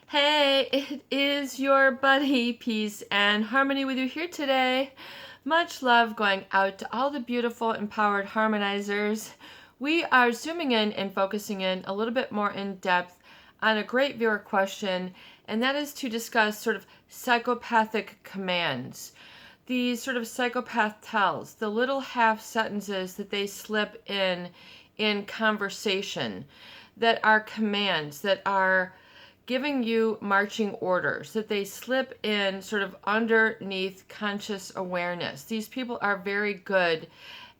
Hey, it is your buddy, Peace and Harmony, with you here today. Much love going out to all the beautiful, empowered harmonizers. We are zooming in and focusing in a little bit more in depth on a great viewer question, and that is to discuss sort of psychopathic commands. These sort of psychopath tells, the little half sentences that they slip in conversation that are commands, that are giving you marching orders, that they slip in sort of underneath conscious awareness. These people are very good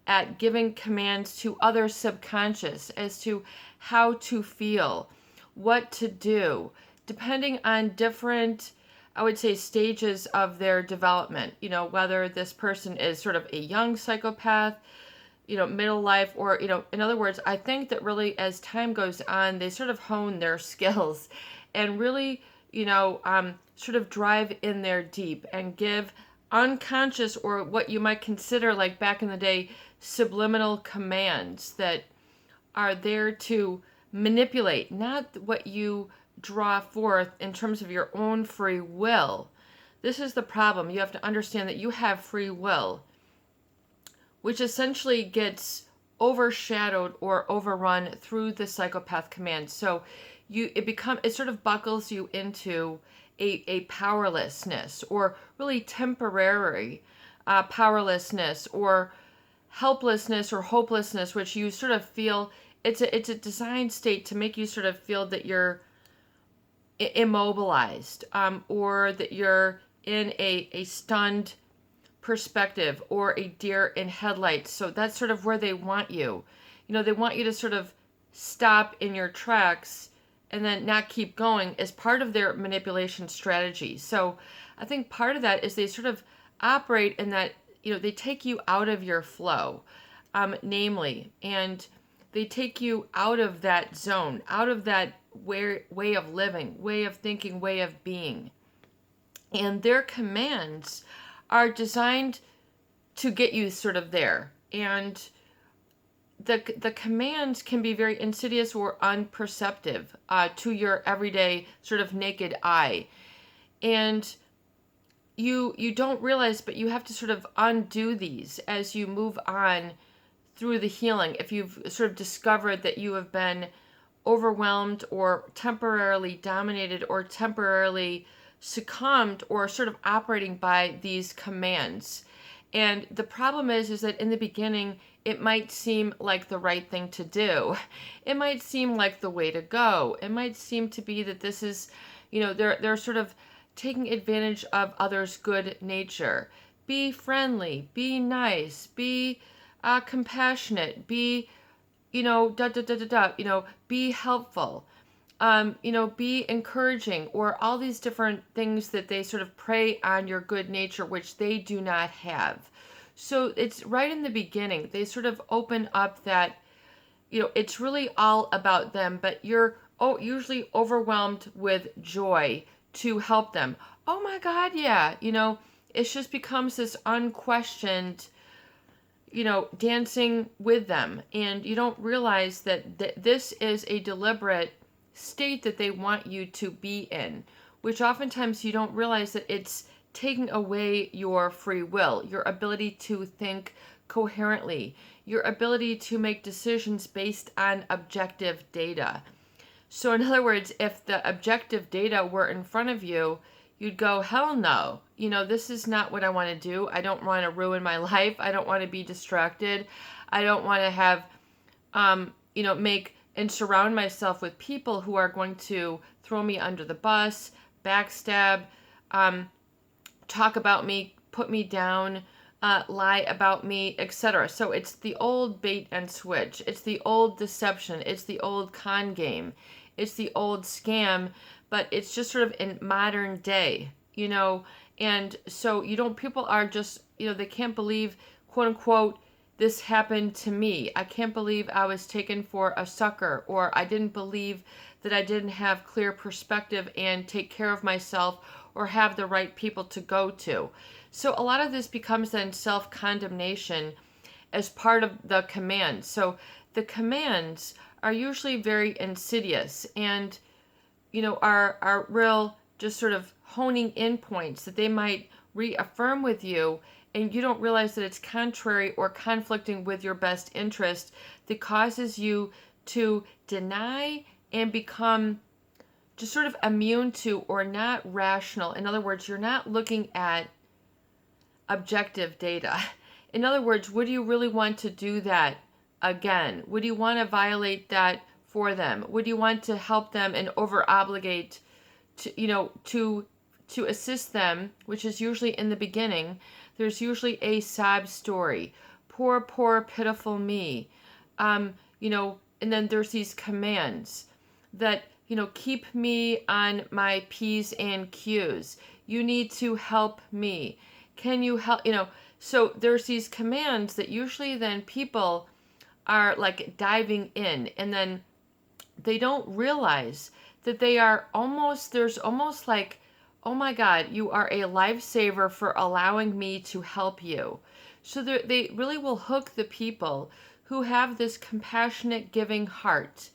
at giving commands to other subconscious as to how to feel, what to do, depending on different, I would say, stages of their development. Whether this person is sort of a young psychopath, middle life, or, in other words, I think that really as time goes on, they sort of hone their skills and really, sort of drive in there deep and give unconscious, or what you might consider, like back in the day, subliminal commands that are there to manipulate, not what you draw forth in terms of your own free will. This is the problem. You have to understand that you have free will, which essentially gets overshadowed or overrun through the psychopath command. So it sort of buckles you into a powerlessness, or really temporary powerlessness, or helplessness or hopelessness, which you sort of feel it's a designed state to make you sort of feel that you're immobilized, or that you're in a stunned perspective, or a deer in headlights. So that's sort of where they want you. They want you to sort of stop in your tracks and then not keep going as part of their manipulation strategy. So I think part of that is they sort of operate in that, they take you out of your flow, namely, and they take you out of that zone, out of that way of living, way of thinking, way of being. And their commands are designed to get you sort of there. And the commands can be very insidious or unperceptive to your everyday sort of naked eye. And you don't realize, but you have to sort of undo these as you move on through the healing. If you've sort of discovered that you have been overwhelmed, or temporarily dominated, or temporarily succumbed, or sort of operating by these commands. And the problem is that in the beginning, it might seem like the right thing to do. It might seem like the way to go. It might seem to be that this is, they're sort of taking advantage of others' good nature. Be friendly, be nice, be compassionate, be, be helpful. Be encouraging, or all these different things that they sort of prey on your good nature, which they do not have. So it's right in the beginning. They sort of open up that, it's really all about them, but you're usually overwhelmed with joy to help them. Oh my God, yeah. It just becomes this unquestioned, dancing with them. And you don't realize that this is a deliberate state that they want you to be in, which oftentimes you don't realize that it's taking away your free will, your ability to think coherently, your ability to make decisions based on objective data. So in other words, if the objective data were in front of you, you'd go, hell no. This is not what I want to do. I don't want to ruin my life. I don't want to be distracted. I don't want to have, make and surround myself with people who are going to throw me under the bus, backstab, talk about me, put me down, lie about me, etc. So it's the old bait and switch. It's the old deception. It's the old con game. It's the old scam, but it's just sort of in modern day, and so people are just, they can't believe, quote unquote, this happened to me. I can't believe I was taken for a sucker, or I didn't believe that I didn't have clear perspective and take care of myself, or have the right people to go to. So a lot of this becomes then self-condemnation as part of the commands. So the commands are usually very insidious, and are real, just sort of honing in points that they might reaffirm with you, and you don't realize that it's contrary or conflicting with your best interest, that causes you to deny and become just sort of immune to or not rational. In other words, you're not looking at objective data. In other words, would you really want to do that again? Would you want to violate that for them? Would you want to help them and over obligate to assist them, which is usually in the beginning? There's usually a sob story. Poor, poor, pitiful me. And then there's these commands that, keep me on my P's and Q's. You need to help me. Can you help? So there's these commands that usually then people are like diving in, and then they don't realize that there's almost like, oh my God, you are a lifesaver for allowing me to help you. So they really will hook the people who have this compassionate, giving heart.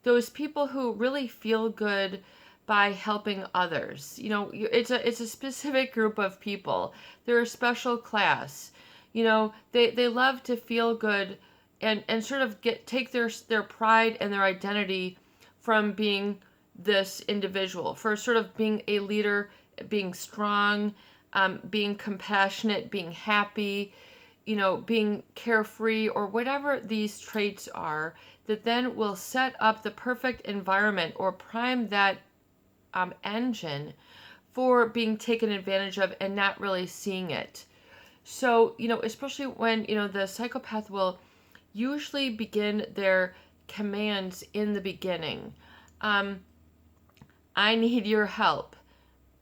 Those people who really feel good by helping others. It's a specific group of people. They're a special class. They love to feel good and sort of take their pride and their identity from being this individual, for sort of being a leader, being strong, being compassionate, being happy, being carefree, or whatever these traits are, that then will set up the perfect environment or prime that engine for being taken advantage of and not really seeing it. So, especially when, the psychopath will usually begin their commands in the beginning. I need your help.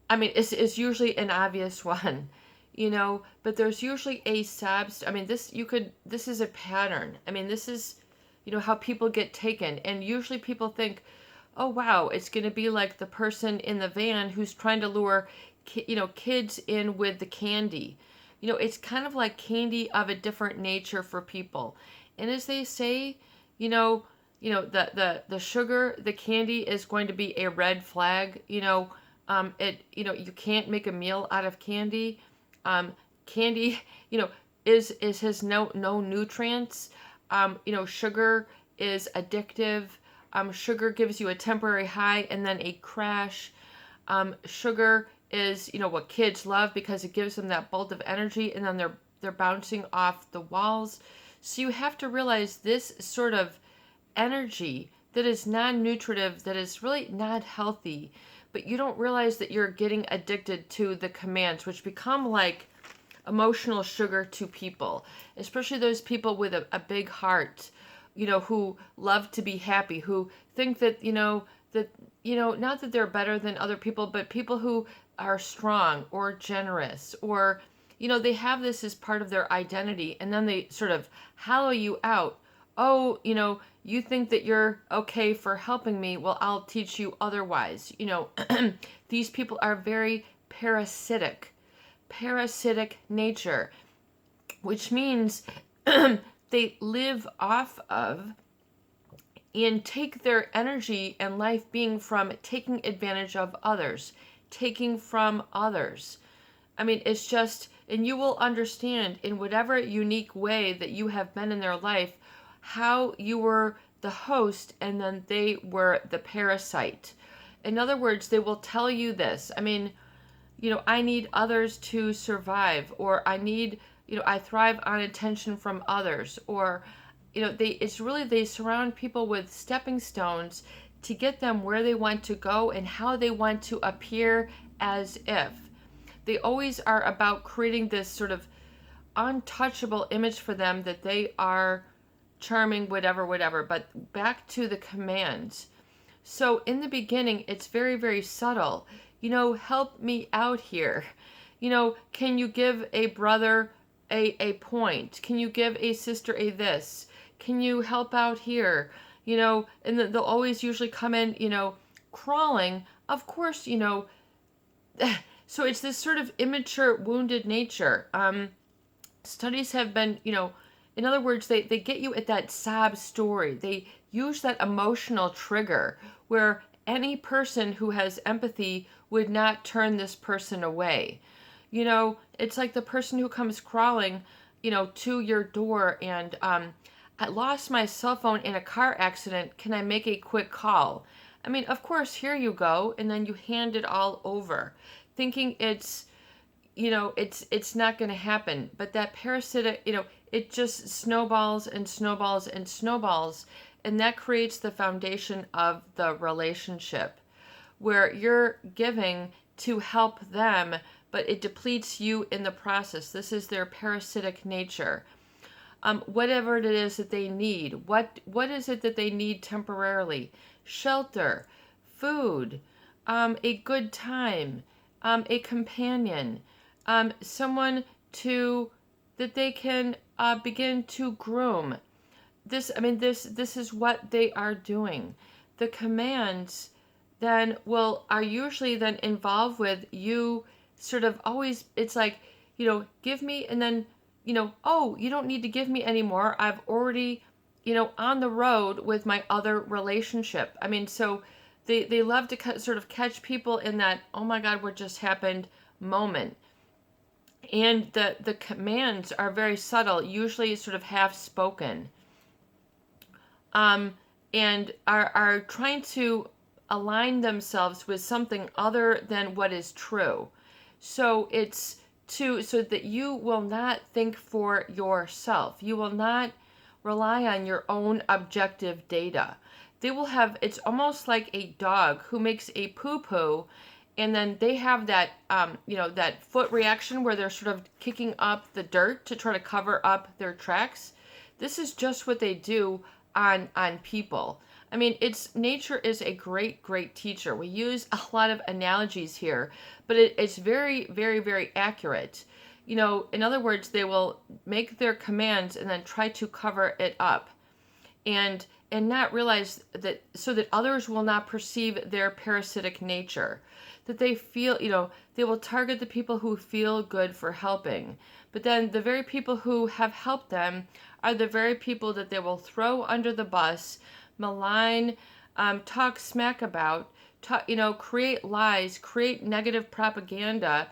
I mean, it's usually an obvious one, but there's usually a this is a pattern. I mean, this is, how people get taken. And usually people think, oh, wow, it's going to be like the person in the van who's trying to lure, kids in with the candy. It's kind of like candy of a different nature for people. And as they say, the sugar, the candy is going to be a red flag. You can't make a meal out of candy. Candy, has no nutrients. Sugar is addictive. Sugar gives you a temporary high and then a crash. Sugar is, what kids love because it gives them that bolt of energy, and then they're bouncing off the walls. So you have to realize this sort of energy that is non-nutritive, that is really not healthy, but you don't realize that you're getting addicted to the commands, which become like emotional sugar to people, especially those people with a big heart, who love to be happy, who think that, not that they're better than other people, but people who are strong or generous, or, they have this as part of their identity, and then they sort of hollow you out. Oh, you think that you're okay for helping me. Well, I'll teach you otherwise. These people are very parasitic nature, which means they live off of and take their energy and life being from taking advantage of others, taking from others. I mean, it's just, and you will understand in whatever unique way that you have been in their life, how you were the host and then they were the parasite. In other words, they will tell you this. I mean, I need others to survive, or I need, I thrive on attention from others, or, they surround people with stepping stones to get them where they want to go and how they want to appear, as if. They always are about creating this sort of untouchable image for them that they are charming, whatever. But back to the commands. So in the beginning, it's very, very subtle. Help me out here. Can you give a brother a point? Can you give a sister a this? Can you help out here? And they'll always usually come in, crawling. Of course, so it's this sort of immature, wounded nature. Studies have been, in other words, they get you at that sob story. They use that emotional trigger where any person who has empathy would not turn this person away. It's like the person who comes crawling, to your door and, I lost my cell phone in a car accident. Can I make a quick call? I mean, of course, here you go. And then you hand it all over, thinking it's not going to happen. But that parasitic, it just snowballs and snowballs and snowballs. And that creates the foundation of the relationship where you're giving to help them, but it depletes you in the process. This is their parasitic nature. Whatever it is that they need. What is it that they need temporarily? Shelter, food, a good time, a companion, someone that they can begin to groom. This is what they are doing. The commands then are usually then involved with you sort of always, it's like, give me, and then, oh, you don't need to give me anymore. I've already, on the road with my other relationship. I mean, so they love to sort of catch people in that, oh my God, what just happened moment. And the commands are very subtle, usually sort of half spoken, and are trying to align themselves with something other than what is true. So it's so that you will not think for yourself. You will not rely on your own objective data. They will have, it's almost like a dog who makes a poo-poo, and then they have that, that foot reaction where they're sort of kicking up the dirt to try to cover up their tracks. This is just what they do on people. I mean, nature is a great, great teacher. We use a lot of analogies here, but it's very, very, very accurate. In other words, they will make their commands and then try to cover it up and not realize that, so that others will not perceive their parasitic nature, that they feel, they will target the people who feel good for helping. But then the very people who have helped them are the very people that they will throw under the bus, malign, talk smack about, create lies, create negative propaganda,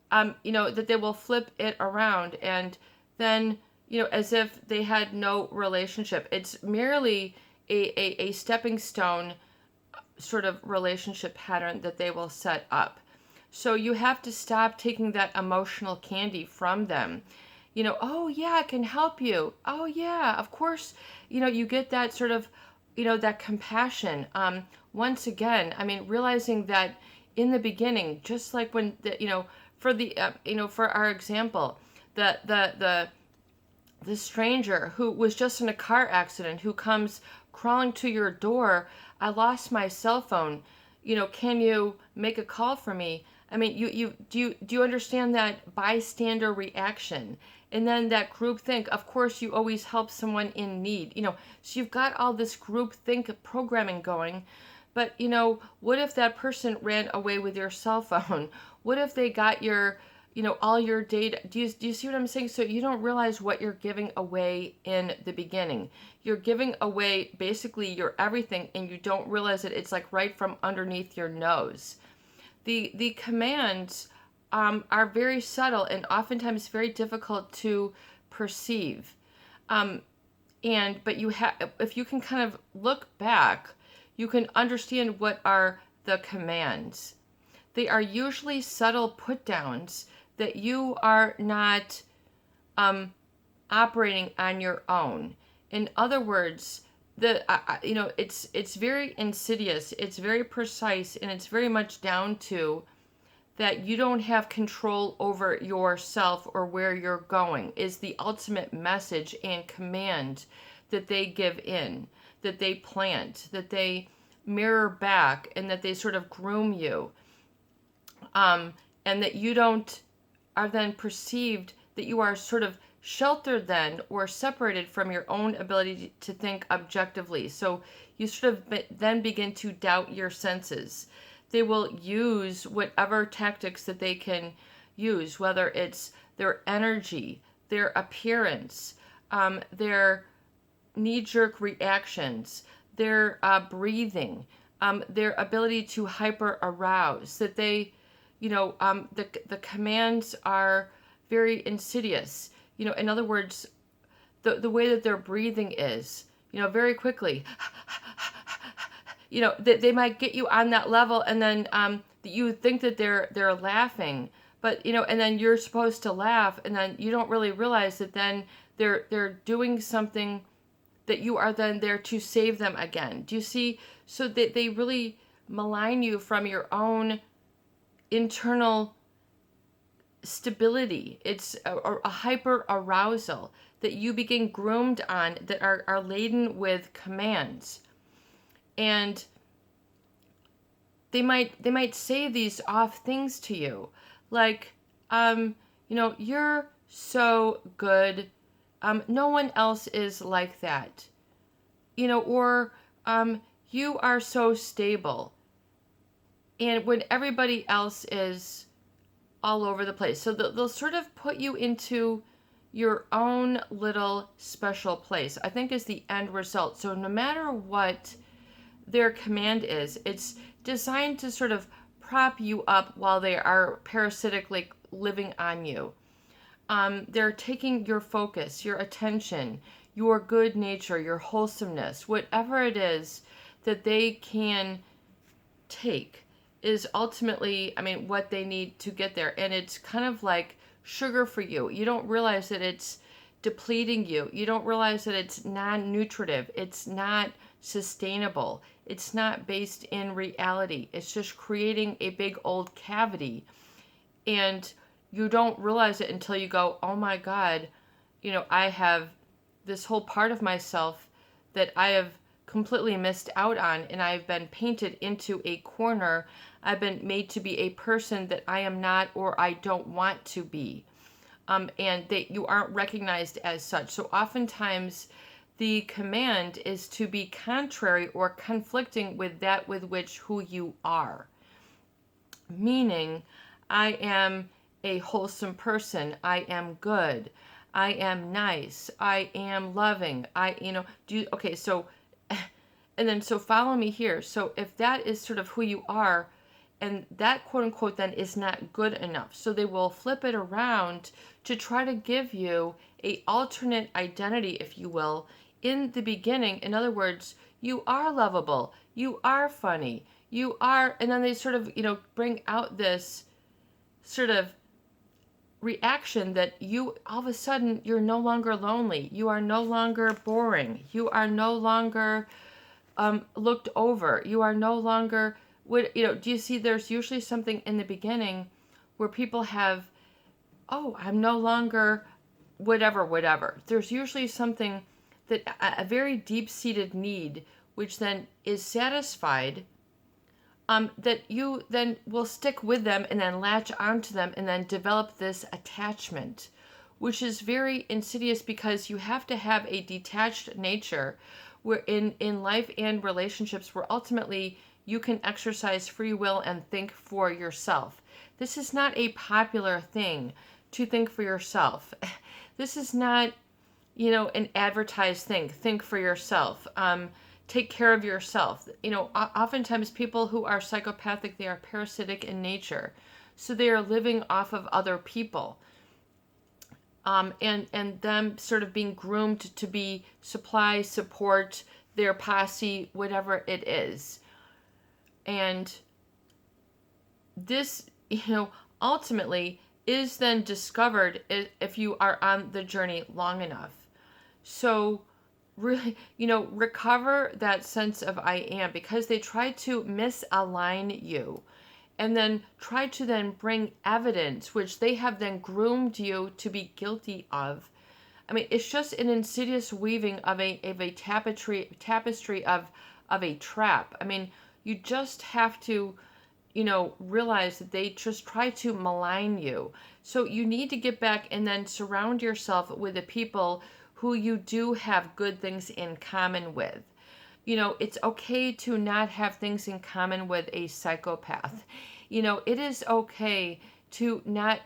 that they will flip it around and then, as if they had no relationship. It's merely a stepping stone sort of relationship pattern that they will set up. So you have to stop taking that emotional candy from them. Oh yeah, I can help you. Oh yeah, of course. You get that sort of, that compassion. Once again, I mean, realizing that in the beginning, just like when for our example, the stranger who was just in a car accident, who comes crawling to your door, I lost my cell phone. Can you make a call for me? I mean, do you understand that bystander reaction? And then that group think, of course, you always help someone in need. So you've got all this group think programming going. But, what if that person ran away with your cell phone? What if they got your, all your data? Do you see what I'm saying? So you don't realize what you're giving away in the beginning. You're giving away basically your everything, and you don't realize it. It's like right from underneath your nose. The commands are very subtle and oftentimes very difficult to perceive. But if you can kind of look back, you can understand what are the commands. They are usually subtle put downs that you are not operating on your own. In other words, it's very insidious, it's very precise, and it's very much down to that you don't have control over yourself or where you're going is the ultimate message and command that they give in, that they plant, that they mirror back, and that they sort of groom you. And that you don't are then perceived that you are sort of sheltered then or separated from your own ability to think objectively. So you sort of then begin to doubt your senses. They will use whatever tactics that they can use, whether it's their energy, their appearance, their knee-jerk reactions, their breathing, their ability to hyper arouse, that they, the commands are very insidious. In other words, the way that their breathing is, very quickly, they might get you on that level, and then you think that they're laughing, but and then you're supposed to laugh, and then you don't really realize that then they're doing something that you are then there to save them again. Do you see? So that they really malign you from your own internal stability. It's a hyper arousal that you begin groomed on, that are laden with commands. And they might say these off things to you, like, you're so good. No one else is like that. Or you are so stable. And when everybody else is all over the place. So they'll sort of put you into your own little special place, I think, is the end result. So no matter what their command is, it's designed to sort of prop you up while they are parasitically living on you. They're taking your focus, your attention, your good nature, your wholesomeness, whatever it is that they can take is ultimately, what they need to get there. And it's kind of like sugar for you. You don't realize that it's depleting you. You don't realize that it's non-nutritive. It's not sustainable. It's not based in reality. It's just creating a big old cavity. And you don't realize it until you go, oh my God, I have this whole part of myself that I have completely missed out on, and I've been painted into a corner. I've been made to be a person that I am not, or I don't want to be. And that you aren't recognized as such. So oftentimes the command is to be contrary or conflicting with that with which who you are. Meaning, I am a wholesome person. I am good. I am nice. I am loving. Okay, so, and then, so follow me here. So if that is sort of who you are, and that quote unquote then is not good enough, so they will flip it around to try to give you a alternate identity, if you will, in the beginning. In other words, you are lovable, you are funny, you are, and then they sort of, bring out this sort of reaction that you, all of a sudden, you're no longer lonely, you are no longer boring, you are no longer looked over, you are no longer, do you see, there's usually something in the beginning where people have, oh, I'm no longer whatever. There's usually something that, a very deep-seated need, which then is satisfied, that you then will stick with them and then latch onto them and then develop this attachment, which is very insidious, because you have to have a detached nature where in life and relationships, where ultimately you can exercise free will and think for yourself. This is not a popular thing to think for yourself. This is not, an advertised thing. Think for yourself. Take care of yourself. Oftentimes people who are psychopathic, they are parasitic in nature. So they are living off of other people. And them sort of being groomed to be supply, support, their posse, whatever it is. And this, ultimately is then discovered if you are on the journey long enough. So really, recover that sense of I am, because they try to misalign you and then try to then bring evidence, which they have then groomed you to be guilty of. It's just an insidious weaving of a tapestry of a trap. You just have to, realize that they just try to malign you. So you need to get back and then surround yourself with the people who you do have good things in common with. It's okay to not have things in common with a psychopath. It is okay to not,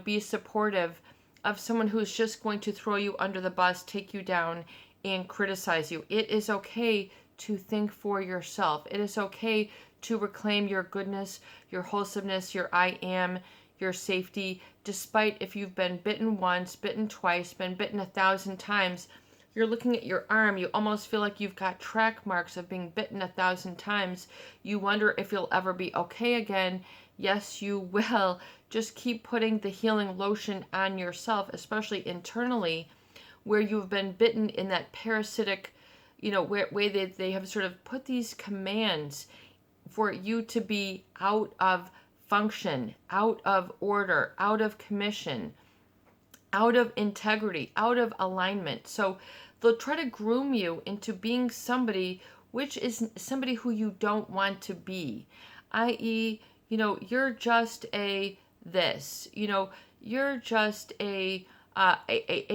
be supportive of someone who's just going to throw you under the bus, take you down, and criticize you. It is okay to think for yourself. It is okay to reclaim your goodness, your wholesomeness, your I am, your safety, despite if you've been bitten once, bitten twice, been bitten 1,000 times. You're looking at your arm, you almost feel like you've got track marks of being bitten 1,000 times. You wonder if you'll ever be okay again. Yes, you will. Just keep putting the healing lotion on yourself, especially internally, where you've been bitten in that parasitic, way they have sort of put these commands for you to be out of function, out of order, out of commission, out of integrity, out of alignment. So they'll try to groom you into being somebody which is somebody who you don't want to be, i.e., you're just a this, you're just a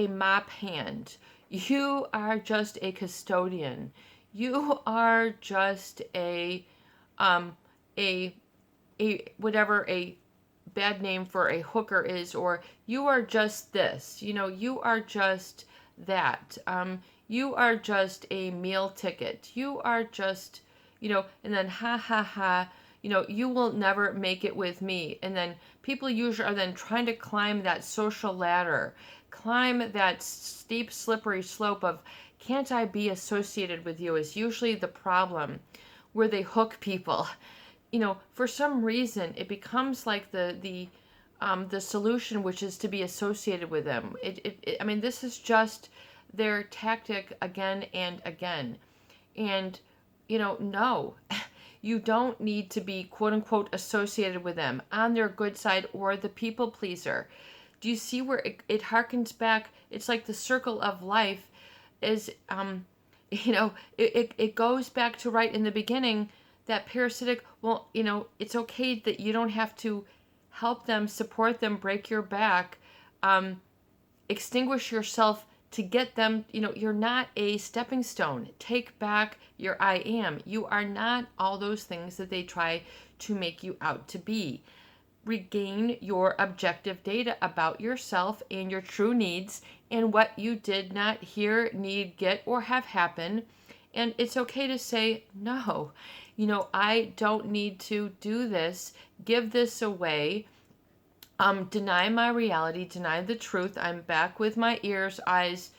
mop hand. You are just a custodian. You are just a whatever a bad name for a hooker is, or you are just this, you are just that, you are just a meal ticket, you are just, and then ha ha ha, you will never make it with me. And then people usually are then trying to climb that social ladder, climb that steep, slippery slope of, can't I be associated with you, is usually the problem, where they hook people. For some reason, it becomes like the solution, which is to be associated with them. I mean, this is just their tactic again and again. And, no, you don't need to be, quote unquote, associated with them on their good side or the people pleaser. Do you see where it harkens back? It's like the circle of life is, it goes back to right in the beginning, that parasitic, well, it's okay that you don't have to help them, support them, break your back, extinguish yourself to get them, you're not a stepping stone. Take back your I am. You are not all those things that they try to make you out to be. Regain your objective data about yourself and your true needs and what you did not hear, need, get, or have happen. And it's okay to say, no, I don't need to do this, give this away, deny my reality, deny the truth. I'm back with my ears, eyes,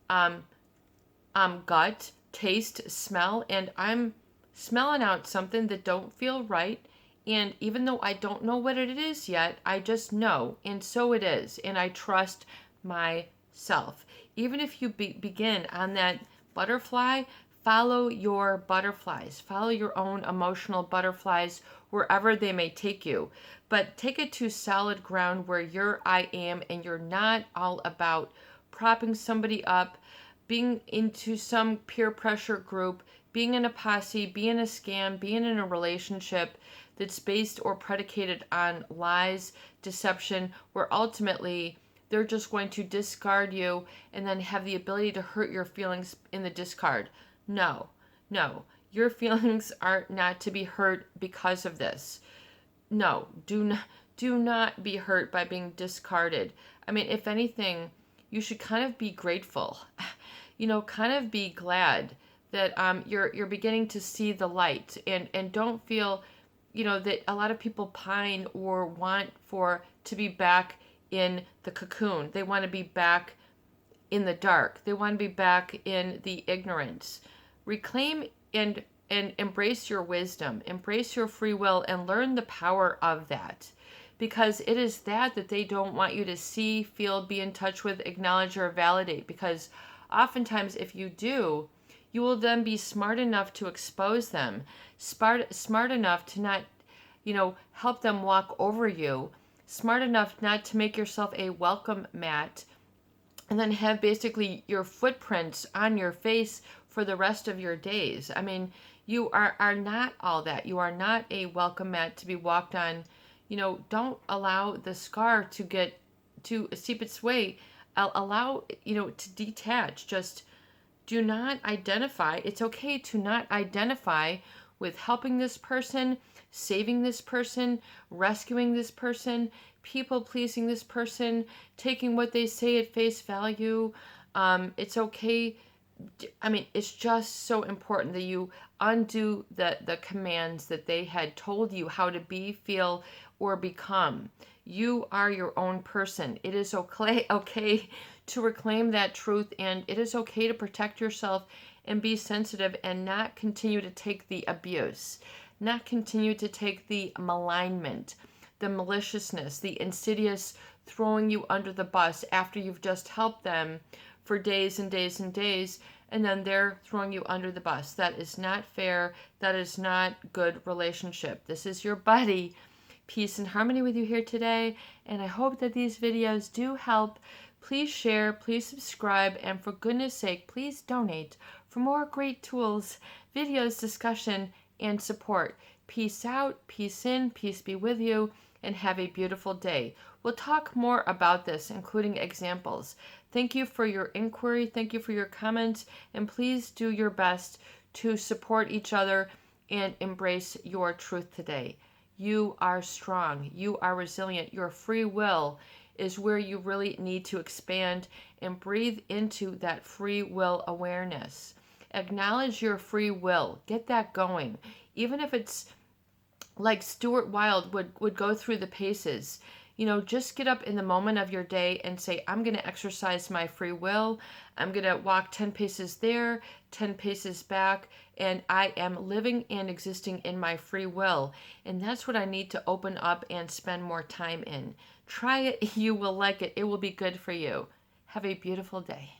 gut, taste, smell, and I'm smelling out something that don't feel right. And even though I don't know what it is yet, I just know, and so it is, and I trust myself. Even if you begin on that butterfly, follow your butterflies. Follow your own emotional butterflies wherever they may take you. But take it to solid ground where you're I am, and you're not all about propping somebody up, being into some peer pressure group, being in a posse, being a scam, being in a relationship that's based or predicated on lies, deception, where ultimately they're just going to discard you and then have the ability to hurt your feelings in the discard. No, your feelings are not to be hurt because of this. No, do not be hurt by being discarded. I mean, if anything, you should kind of be grateful, kind of be glad that you're beginning to see the light, and don't feel, that a lot of people pine or want to be back in the cocoon. They want to be back in the dark. They want to be back in the ignorance. Reclaim and embrace your wisdom, embrace your free will, and learn the power of that. Because it is that they don't want you to see, feel, be in touch with, acknowledge, or validate. Because oftentimes if you do, you will then be smart enough to expose them, smart enough to not, help them walk over you, smart enough not to make yourself a welcome mat, and then have basically your footprints on your face for the rest of your days. I mean, you are not all that. You are not a welcome mat to be walked on. Don't allow the scar to seep its way. Allow, to detach. Just do not identify. It's okay to not identify with helping this person, saving this person, rescuing this person, people pleasing this person, taking what they say at face value. It's okay I mean, it's just so important that you undo the commands that they had told you how to be, feel, or become. You are your own person. It is okay to reclaim that truth, and it is okay to protect yourself and be sensitive and not continue to take the abuse, not continue to take the malignment, the maliciousness, the insidious throwing you under the bus after you've just helped them for days and days and days, and then they're throwing you under the bus. That is not fair. That is not good relationship. This is your buddy. Peace and harmony with you here today, and I hope that these videos do help. Please share, please subscribe, and for goodness sake, please donate for more great tools, videos, discussion, and support. Peace out, peace in, peace be with you, and have a beautiful day. We'll talk more about this, including examples. Thank you for your inquiry. Thank you for your comments. And please do your best to support each other and embrace your truth today. You are strong. You are resilient. Your free will is where you really need to expand and breathe into that free will awareness. Acknowledge your free will. Get that going. Even if it's like Stuart Wilde would go through the paces. Just get up in the moment of your day and say, I'm going to exercise my free will. I'm going to walk 10 paces there, 10 paces back, and I am living and existing in my free will. And that's what I need to open up and spend more time in. Try it. You will like it. It will be good for you. Have a beautiful day.